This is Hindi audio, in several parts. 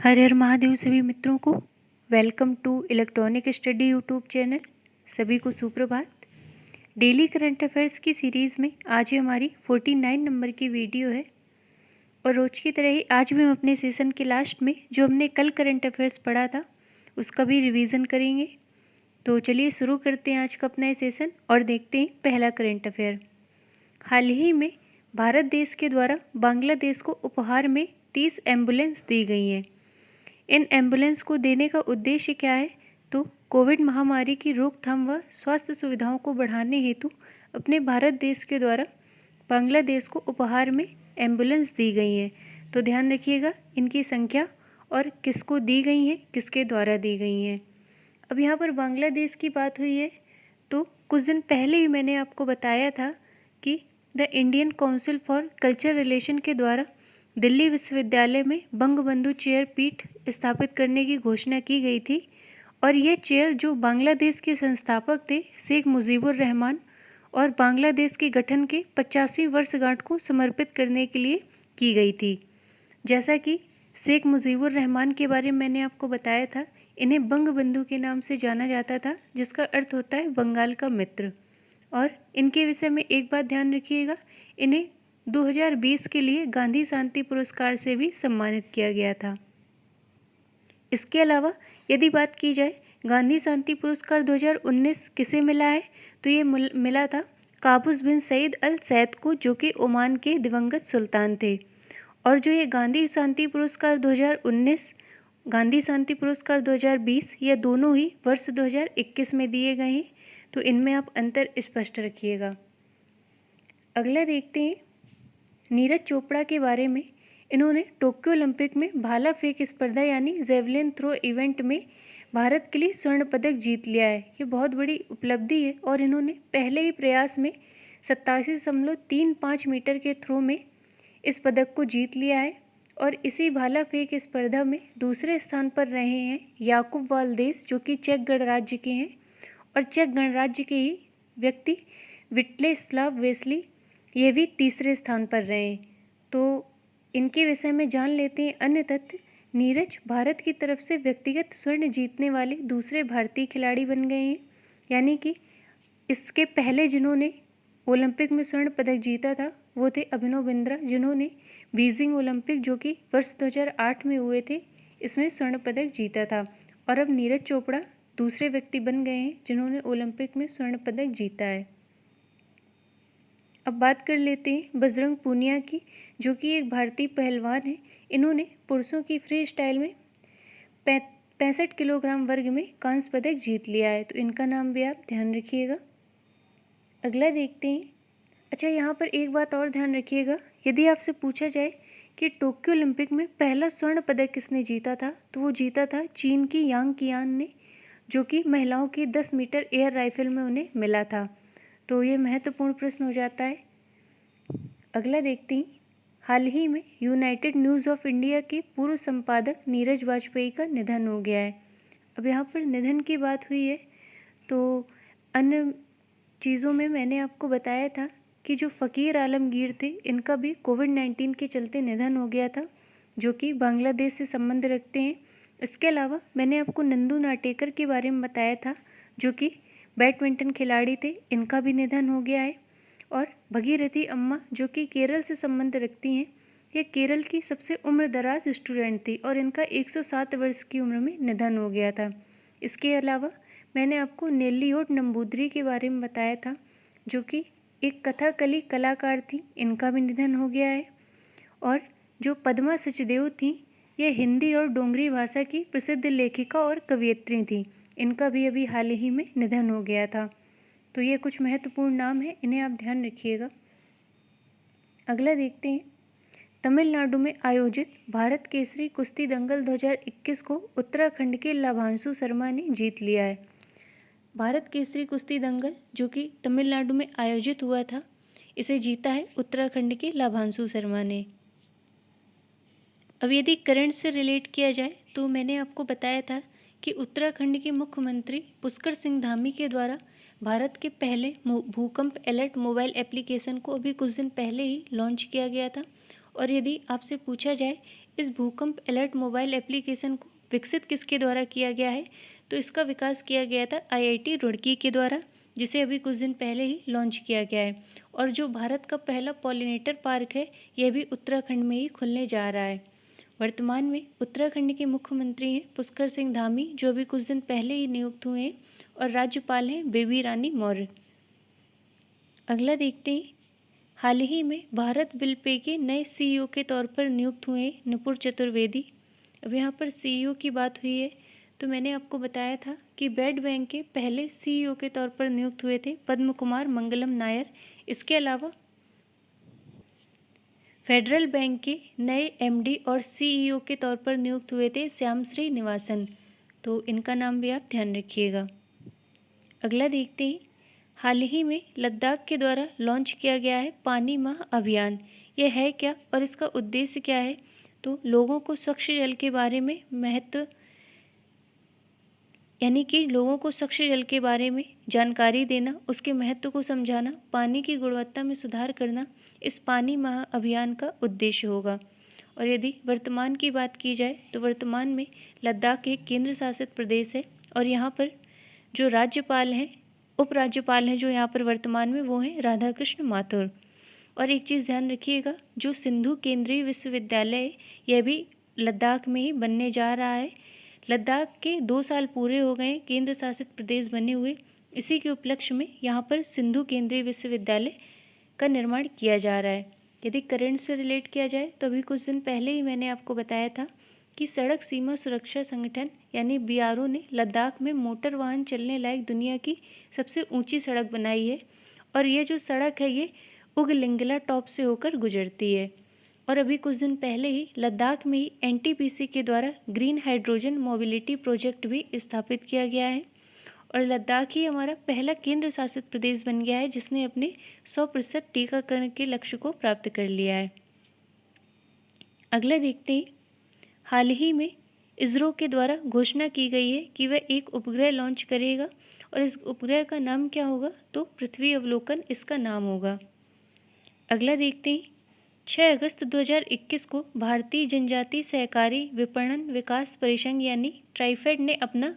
हर हर महादेव सभी मित्रों को welcome to electronic study YouTube channel. सभी को सुप्रभात। डेली करंट अफेयर्स की सीरीज़ में आज ही हमारी 49 नंबर की वीडियो है और रोज की तरह ही आज भी हम अपने सेशन के लास्ट में जो हमने कल करंट अफेयर्स पढ़ा था उसका भी रिवीजन करेंगे। तो चलिए शुरू करते हैं आज का अपना सेशन और देखते हैं पहला करंट अफेयर। हाल ही में भारत देश के द्वारा बांग्लादेश को उपहार में 30 एम्बुलेंस दी गई हैं। इन एम्बुलेंस को देने का उद्देश्य क्या है? तो कोविड महामारी की रोकथाम व स्वास्थ्य सुविधाओं को बढ़ाने हेतु अपने भारत देश के द्वारा बांग्लादेश को उपहार में एम्बुलेंस दी गई हैं। तो ध्यान रखिएगा इनकी संख्या और किसको दी गई हैं, किसके द्वारा दी गई हैं। अब यहाँ पर बांग्लादेश की बात हुई है तो कुछ दिन पहले ही मैंने आपको बताया था कि the Indian council for culture relation के द्वारा दिल्ली विश्वविद्यालय में बंगबंधु चेयर पीठ स्थापित करने की घोषणा की गई थी और ये चेयर जो बांग्लादेश के संस्थापक थे शेख मुजीबुर रहमान और बांग्लादेश के गठन के 50वीं वर्षगांठ को समर्पित करने के लिए की गई थी। जैसा कि शेख मुजीबुर रहमान के बारे में मैंने आपको बताया था, इन्हें बंगबंधु के नाम से जाना जाता था जिसका अर्थ होता है बंगाल का मित्र। और इनके विषय में एक बात ध्यान रखिएगा, इन्हें 2020 के लिए गांधी शांति पुरस्कार से भी सम्मानित किया गया था। इसके अलावा यदि बात की जाए गांधी शांति पुरस्कार 2019 किसे मिला है तो ये मिला था काबूस बिन सईद अल सैद को, जो कि ओमान के दिवंगत सुल्तान थे। और जो ये गांधी शांति पुरस्कार 2019, गांधी शांति पुरस्कार 2020 ये दोनों ही वर्ष 2021 में दिए गए हैं। तो इनमें आप अंतर स्पष्ट रखिएगा। अगला देखते हैं नीरज चोपड़ा के बारे में। इन्होंने टोक्यो ओलंपिक में भाला फेंक स्पर्धा यानी जेवलिन थ्रो इवेंट में भारत के लिए स्वर्ण पदक जीत लिया है। ये बहुत बड़ी उपलब्धि है और इन्होंने पहले ही प्रयास में 87.35 मीटर के थ्रो में इस पदक को जीत लिया है। और इसी भाला फेंक स्पर्धा में दूसरे स्थान पर रहे हैं याकूब वाल्देस, जो कि चेक गणराज्य के हैं, और चेक गणराज्य के ही व्यक्ति विटलेस्लाव वेस्ली, ये भी तीसरे स्थान पर रहे। तो इनके विषय में जान लेते हैं अन्य तथ्य। नीरज भारत की तरफ से व्यक्तिगत स्वर्ण जीतने वाले दूसरे भारतीय खिलाड़ी बन गए हैं, यानी कि इसके पहले जिन्होंने ओलंपिक में स्वर्ण पदक जीता था वो थे अभिनव बिंद्रा, जिन्होंने बीजिंग ओलंपिक जो कि वर्ष 2008 में हुए थे इसमें स्वर्ण पदक जीता था। और अब नीरज चोपड़ा दूसरे व्यक्ति बन गए हैं जिन्होंने ओलंपिक में स्वर्ण पदक जीता है। अब बात कर लेते हैं बजरंग पूनिया की, जो कि एक भारतीय पहलवान है। इन्होंने पुरुषों की फ्री स्टाइल में 65 किलोग्राम वर्ग में कांस्य पदक जीत लिया है। तो इनका नाम भी आप ध्यान रखिएगा। अगला देखते हैं। अच्छा, यहाँ पर एक बात और ध्यान रखिएगा, यदि आपसे पूछा जाए कि टोक्यो ओलंपिक में पहला स्वर्ण पदक किसने जीता था तो वो जीता था चीन की यांग कियान ने, जो कि महिलाओं की 10 मीटर एयर राइफल में उन्हें मिला था। तो ये महत्वपूर्ण प्रश्न हो जाता है। अगला देखते हैं। हाल ही में यूनाइटेड न्यूज़ ऑफ इंडिया के पूर्व संपादक नीरज वाजपेयी का निधन हो गया है। अब यहाँ पर निधन की बात हुई है तो अन्य चीज़ों में मैंने आपको बताया था कि जो फ़कीर आलमगीर थे इनका भी कोविड-19 के चलते निधन हो गया था, जो कि बांग्लादेश से संबंध रखते हैं। इसके अलावा मैंने आपको नंदू नाटेकर के बारे में बताया था, जो कि बैडमिंटन खिलाड़ी थे, इनका भी निधन हो गया है। और भगीरथी अम्मा, जो कि केरल से संबंध रखती हैं, ये केरल की सबसे उम्र दराज स्टूडेंट थी और इनका 107 वर्ष की उम्र में निधन हो गया था। इसके अलावा मैंने आपको नेल्लियोट नंबूदरी के बारे में बताया था, जो कि एक कथाकली कलाकार थी, इनका भी निधन हो गया है। और जो पद्मा सचदेव थी, ये हिंदी और डोंगरी भाषा की प्रसिद्ध लेखिका और कवयित्री थी, इनका भी अभी हाल ही में निधन हो गया था। तो ये कुछ महत्वपूर्ण नाम है, इन्हें आप ध्यान रखिएगा। अगला देखते हैं। तमिलनाडु में आयोजित भारत केसरी कुश्ती दंगल 2021 को उत्तराखंड के लाभांशु शर्मा ने जीत लिया है। भारत केसरी कुश्ती दंगल जो कि तमिलनाडु में आयोजित हुआ था, इसे जीता है उत्तराखंड के लाभांशु शर्मा ने। अब यदि करंट से रिलेट किया जाए तो मैंने आपको बताया था कि उत्तराखंड के मुख्यमंत्री पुष्कर सिंह धामी के द्वारा भारत के पहले भूकंप अलर्ट मोबाइल एप्लीकेशन को अभी कुछ दिन पहले ही लॉन्च किया गया था। और यदि आपसे पूछा जाए इस भूकंप अलर्ट मोबाइल एप्लीकेशन को विकसित किसके द्वारा किया गया है? तो इसका विकास किया गया था IIT रुड़की के द्वारा, जिसे अभी कुछ दिन पहले ही लॉन्च किया गया है। और जो भारत का पहला पॉलिनेटर पार्क है, यह भी उत्तराखंड में ही खुलने जा रहा है। वर्तमान में उत्तराखंड के मुख्यमंत्री हैं पुष्कर सिंह धामी, जो अभी कुछ दिन पहले ही नियुक्त हुए हैं, और राज्यपाल हैं बेबी रानी मौर्य। अगला देखते हैं, हाल ही में भारत बिल पे के नए CEO के तौर पर नियुक्त हुए नुपुर चतुर्वेदी। अब यहाँ पर CEO की बात हुई है, तो मैंने आपको बताया था कि बेड बैंक के पहले CEO के तौर पर नियुक्त हुए थे पद्म कुमार मंगलम नायर। इसके अलावा फेडरल बैंक के नए MD और CEO के तौर पर नियुक्त हुए थे श्याम श्री निवासन, तो इनका नाम भी आप ध्यान रखिएगा। अगला देखते हैं, हाल ही में लद्दाख के द्वारा लॉन्च किया गया है पानी माह अभियान। यह है क्या और इसका उद्देश्य क्या है? तो लोगों को स्वच्छ जल के बारे में लोगों को स्वच्छ जल के बारे में जानकारी देना, उसके महत्व को समझाना, पानी की गुणवत्ता में सुधार करना इस पानी माह अभियान का उद्देश्य होगा। और यदि वर्तमान की बात की जाए तो वर्तमान में लद्दाख एक केंद्र शासित प्रदेश है, और यहाँ पर जो राज्यपाल हैं, उपराज्यपाल हैं जो यहाँ पर वर्तमान में, वो हैं राधा कृष्ण माथुर। और एक चीज़ ध्यान रखिएगा, जो सिंधु केंद्रीय विश्वविद्यालय है, यह भी लद्दाख में ही बनने जा रहा है। लद्दाख के 2 साल पूरे हो गए केंद्र शासित प्रदेश बने हुए, इसी के उपलक्ष्य में यहाँ पर सिंधु केंद्रीय विश्वविद्यालय का निर्माण किया जा रहा है। यदि करंट से रिलेट किया जाए तो अभी कुछ दिन पहले ही मैंने आपको बताया था कि सड़क सीमा सुरक्षा संगठन यानी BRO ने लद्दाख में मोटर वाहन चलने लायक दुनिया की सबसे ऊंची सड़क बनाई है, और ये जो सड़क है ये उगलिंगला टॉप से होकर गुजरती है। और अभी कुछ दिन पहले ही लद्दाख में ही NTPC के द्वारा ग्रीन हाइड्रोजन मोबिलिटी प्रोजेक्ट भी स्थापित किया गया है, और लद्दाख ही हमारा पहला केंद्र शासित प्रदेश बन गया है जिसने अपने 100% टीकाकरण के लक्ष्य को प्राप्त कर लिया है। अगला देखते हैं, हाल ही में इसरो के द्वारा घोषणा की गई है कि वह एक उपग्रह लॉन्च करेगा, और इस उपग्रह का नाम क्या होगा? तो पृथ्वी अवलोकन इसका नाम होगा। अगला देखते हैं, 6 अगस्त 2021 को भारतीय जनजातीय सहकारी विपणन विकास परिसंघ यानी ट्राइफेड ने अपना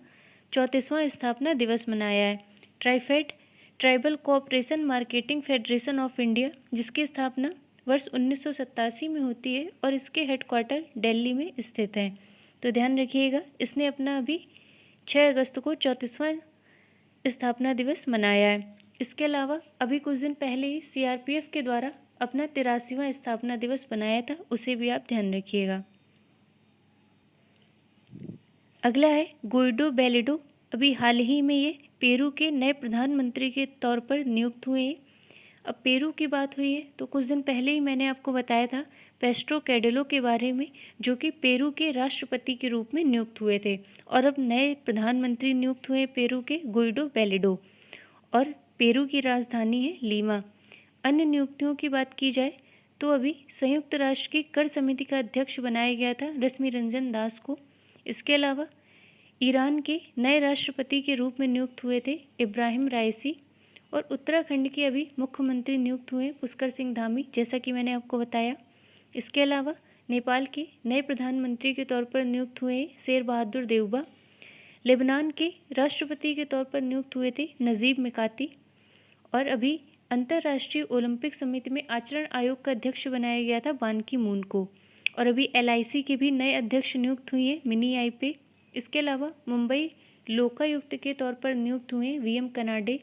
34वां स्थापना दिवस मनाया है। TRIFED tribal cooperation marketing federation of India, जिसकी स्थापना वर्ष 1987 में होती है, और इसके हेडक्वार्टर दिल्ली में स्थित हैं। तो ध्यान रखिएगा, इसने अपना अभी 6 अगस्त को 34वां स्थापना दिवस मनाया है। इसके अलावा अभी कुछ दिन पहले ही CRPF के द्वारा अपना 83वां स्थापना दिवस बनाया था, उसे भी आप ध्यान रखिएगा। अगला है गुइडो बेलिडो। अभी हाल ही में ये पेरू के नए प्रधानमंत्री के तौर पर नियुक्त हुए हैं। अब पेरू की बात हुई है तो कुछ दिन पहले ही मैंने आपको बताया था पेस्ट्रो कैडेलो के बारे में, जो कि पेरू के राष्ट्रपति के रूप में नियुक्त हुए थे, और अब नए प्रधानमंत्री नियुक्त हुए पेरू के गुइडो बेलिडो, और पेरू की राजधानी है लीमा। अन्य नियुक्तियों की बात की जाए तो अभी संयुक्त राष्ट्र की कर समिति का अध्यक्ष बनाया गया था रश्मि रंजन दास को। इसके अलावा ईरान के नए राष्ट्रपति के रूप में नियुक्त हुए थे इब्राहिम राइसी, और उत्तराखंड के अभी मुख्यमंत्री नियुक्त हुए पुष्कर सिंह धामी, जैसा कि मैंने आपको बताया। इसके अलावा नेपाल के नए प्रधानमंत्री के तौर पर नियुक्त हुए शेर बहादुर देउबा। लेबनान के राष्ट्रपति के तौर पर नियुक्त हुए थे नजीब मिकाती, और अभी अंतर्राष्ट्रीय ओलंपिक समिति में आचरण आयोग का अध्यक्ष बनाया गया था बान की मून को, और अभी LIC के भी नए अध्यक्ष नियुक्त हुए हैं मिनी आईपे। इसके अलावा मुंबई लोकायुक्त के तौर पर नियुक्त हुए VM कनाडे,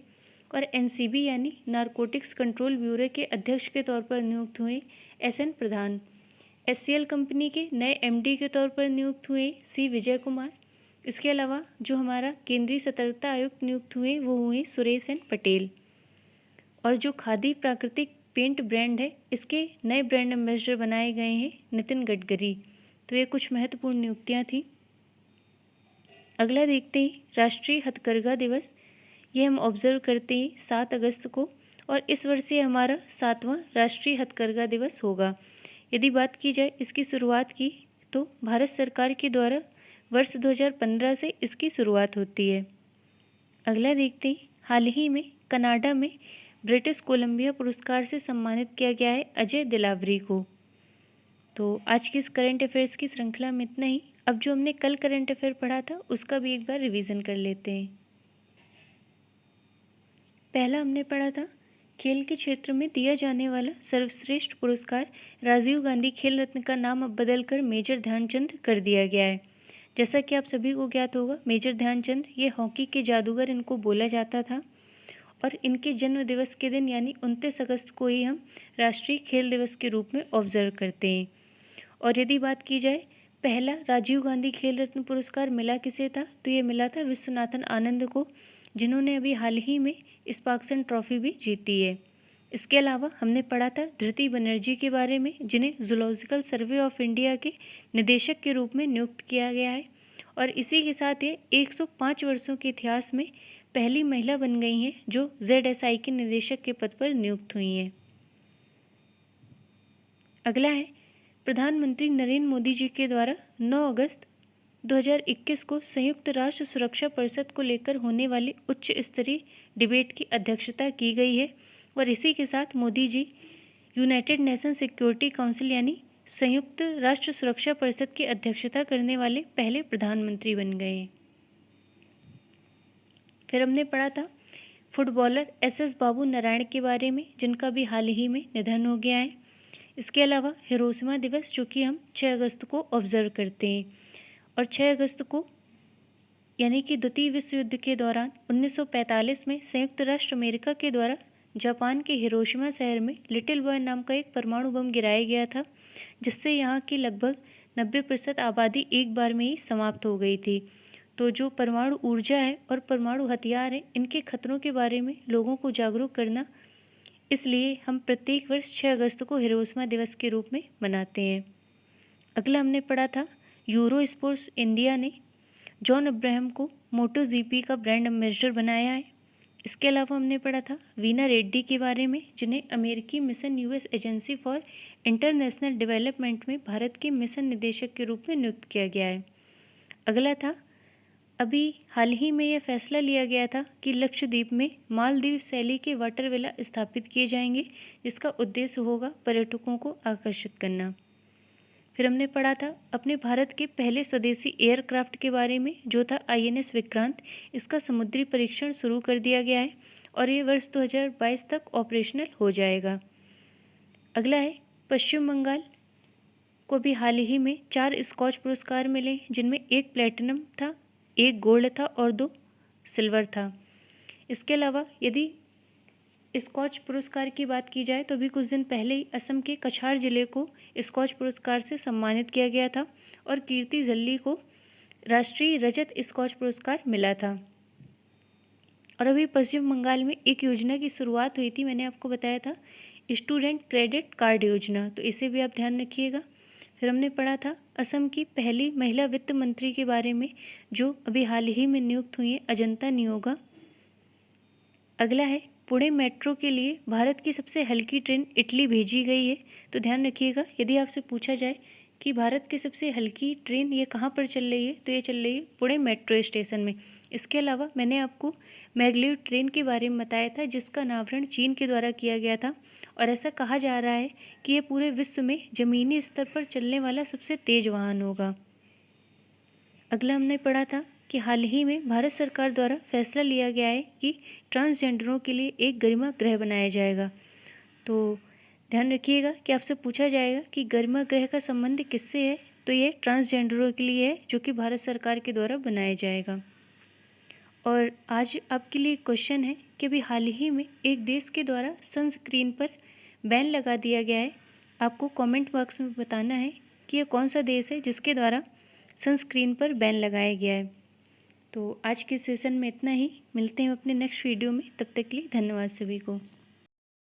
और NCB यानी नारकोटिक्स कंट्रोल ब्यूरो के अध्यक्ष के तौर पर नियुक्त हुए SN प्रधान। SCL कंपनी के नए MD के तौर पर नियुक्त हुए C विजय कुमार। इसके अलावा जो हमारा केंद्रीय सतर्कता आयुक्त नियुक्त हुए वो हुए सुरेश N पटेल, और जो खादी प्राकृतिक पेंट ब्रांड है इसके नए ब्रांड एम्बेसडर बनाए गए हैं नितिन गडकरी। तो ये कुछ महत्वपूर्ण नियुक्तियां थी। अगला देखते हैं राष्ट्रीय हथकरघा दिवस। ये हम ऑब्जर्व करते हैं 7 अगस्त को, और इस वर्ष से हमारा 7वां राष्ट्रीय हथकरघा दिवस होगा। यदि बात की जाए इसकी शुरुआत की तो भारत सरकार के द्वारा वर्ष 2015 से इसकी शुरुआत होती है। अगला देखते हैं, हाल ही में कनाडा में ब्रिटिश कोलंबिया पुरस्कार से सम्मानित किया गया है अजय दिलावरी को। तो आज की इस करंट अफेयर्स की श्रृंखला में इतना ही। अब जो हमने कल करंट अफेयर पढ़ा था उसका भी एक बार रिवीजन कर लेते हैं। पहला हमने पढ़ा था, खेल के क्षेत्र में दिया जाने वाला सर्वश्रेष्ठ पुरस्कार राजीव गांधी खेल रत्न का नाम अब बदलकर मेजर ध्यानचंद कर दिया गया है। जैसा कि आप सभी को ज्ञात होगा, मेजर ध्यानचंद ये हॉकी के जादूगर इनको बोला जाता था और इनके जन्म दिवस के दिन यानी 29 अगस्त को ही हम राष्ट्रीय खेल दिवस के रूप में ऑब्जर्व करते हैं। और यदि बात की जाए, पहला राजीव गांधी खेल रत्न पुरस्कार मिला किसे था, तो ये मिला था विश्वनाथन आनंद को, जिन्होंने अभी हाल ही में स्पार्क्सन ट्रॉफी भी जीती है। इसके अलावा हमने पढ़ा था धृति बनर्जी के बारे में, जिन्हें जूलॉजिकल सर्वे ऑफ इंडिया के निदेशक के रूप में नियुक्त किया गया है और इसी के साथ ये 105 वर्षों के इतिहास में पहली महिला बन गई हैं जो ZSI के निदेशक के पद पर नियुक्त हुई हैं। अगला है, प्रधानमंत्री नरेंद्र मोदी जी के द्वारा 9 अगस्त 2021 को संयुक्त राष्ट्र सुरक्षा परिषद को लेकर होने वाली उच्च स्तरीय डिबेट की अध्यक्षता की गई है और इसी के साथ Modi ji United nation security council यानी संयुक्त राष्ट्र सुरक्षा परिषद की अध्यक्षता करने वाले पहले प्रधानमंत्री बन गए हैं। फिर हमने पढ़ा था फुटबॉलर SS बाबू नारायण के बारे में, जिनका भी हाल ही में निधन हो गया है। इसके अलावा हिरोशिमा दिवस, जो कि हम 6 अगस्त को ऑब्जर्व करते हैं और 6 अगस्त को यानी कि द्वितीय विश्व युद्ध के दौरान 1945 में संयुक्त राष्ट्र अमेरिका के द्वारा जापान के हिरोशिमा शहर में लिटिल बॉय नाम का एक परमाणु बम गिराया गया था, जिससे यहाँ की लगभग 90% आबादी एक बार में ही समाप्त हो गई थी। तो जो परमाणु ऊर्जा है और परमाणु हथियार है, इनके खतरों के बारे में लोगों को जागरूक करना, इसलिए हम प्रत्येक वर्ष 6 अगस्त को हिरोशिमा दिवस के रूप में मनाते हैं। अगला हमने पढ़ा था यूरो स्पोर्ट्स इंडिया ने जॉन अब्राहम को MotoGP का ब्रांड एम्बेसडर बनाया है। इसके अलावा हमने पढ़ा था वीना रेड्डी के बारे में, जिन्हें अमेरिकी mission US agency for international development में भारत के मिशन निदेशक के रूप में नियुक्त किया गया है। अगला था, अभी हाल ही में यह फैसला लिया गया था कि लक्षद्वीप में मालदीव शैली के वाटर विला स्थापित किए जाएंगे, जिसका उद्देश्य होगा पर्यटकों को आकर्षित करना। फिर हमने पढ़ा था अपने भारत के पहले स्वदेशी एयरक्राफ्ट के बारे में, जो था INS विक्रांत। इसका समुद्री परीक्षण शुरू कर दिया गया है और ये वर्ष 2022 तक ऑपरेशनल हो जाएगा। अगला है, पश्चिम बंगाल को भी हाल ही में 4 स्कॉच पुरस्कार मिले, जिनमें 1 प्लेटिनम था, 1 गोल्ड था और 2 सिल्वर था। इसके अलावा यदि स्कॉच पुरस्कार की बात की जाए तो अभी कुछ दिन पहले ही असम के कछार जिले को स्कॉच पुरस्कार से सम्मानित किया गया था और कीर्ति जल्ली को राष्ट्रीय रजत स्कॉच पुरस्कार मिला था। और अभी पश्चिम बंगाल में एक योजना की शुरुआत हुई थी, मैंने आपको बताया था स्टूडेंट क्रेडिट कार्ड योजना, तो इसे भी आप ध्यान रखिएगा। फिर हमने पढ़ा था असम की पहली महिला वित्त मंत्री के बारे में, जो अभी हाल ही में नियुक्त हुई है, अजंता नियोगा। अगला है, पुणे मेट्रो के लिए भारत की सबसे हल्की ट्रेन इटली भेजी गई है। तो ध्यान रखिएगा, यदि आपसे पूछा जाए कि भारत की सबसे हल्की ट्रेन ये कहाँ पर चल रही है, तो ये चल रही है पुणे मेट्रो स्टेशन में। इसके अलावा मैंने आपको मैग्लेव ट्रेन के बारे में बताया था, जिसका अनावरण चीन के द्वारा किया गया था और ऐसा कहा जा रहा है कि ये पूरे विश्व में ज़मीनी स्तर पर चलने वाला सबसे तेज़ वाहन होगा। अगला हमने पढ़ा था कि हाल ही में भारत सरकार द्वारा फैसला लिया गया है कि ट्रांसजेंडरों के लिए एक गरिमा गृह बनाया जाएगा। तो ध्यान रखिएगा कि आपसे पूछा जाएगा कि गरिमा गृह का संबंध किससे है, तो ये ट्रांसजेंडरों के लिए है, जो कि भारत सरकार के द्वारा बनाया जाएगा। और आज आपके लिए क्वेश्चन है कि अभी हाल ही में एक देश के द्वारा सनस्क्रीन पर बैन लगा दिया गया है। आपको कमेंट बॉक्स में बताना है कि यह कौन सा देश है जिसके द्वारा सनस्क्रीन पर बैन लगाया गया है। तो आज के सेशन में इतना ही, मिलते हैं अपने नेक्स्ट वीडियो में, तब तक के लिए धन्यवाद सभी को।